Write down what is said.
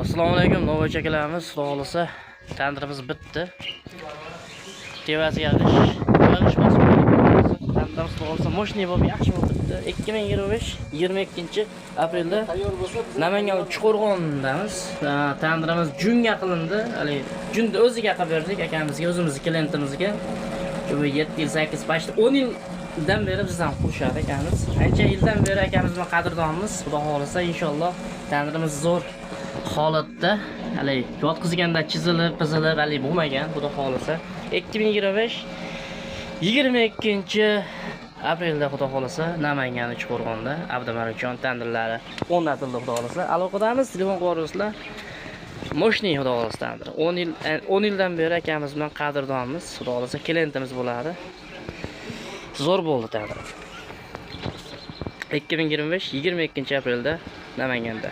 Assalomu alaykum, Novoch akalarimiz, xudo xolasa tandirimiz bitdi. Tevasiga yig'ish bosib tandirimiz xudo xolasa moshniy bo'lib yaxshi bo'lib bitdi. 22-22 aprelda Namangan Chuqurg'ondamiz. Tandirimiz junga qilindi. Hali junni o'ziga qilib berdik akamizga, o'zimizning klientimizga. Bu 7 yil, 8, başta 10 yildan beri bizdan qurishadi akamiz. Ancha yildan beri akamiz bilan qadrdonmiz. Xudo xolasa inshaalloh tandirimiz zo'r holatda, hali yotqizganda chizilib, qizilib hali bo'lmagan, xudo xolasa 2025-22-aprelda xudo xolasa Namangan Chuqurg'onda Abdumalikjon tandirlari o'rnatildi xudo xolasa. Aloqadamiz, telefon qilasizlar. Moshniy xudo xolasa tandir. 10 yildan beri akamiz bilan qadrdonmiz, xudo xolasa klientimiz bo'ladi. Zo'r bo'ldi tandir. 2025-22-aprelda Namanganda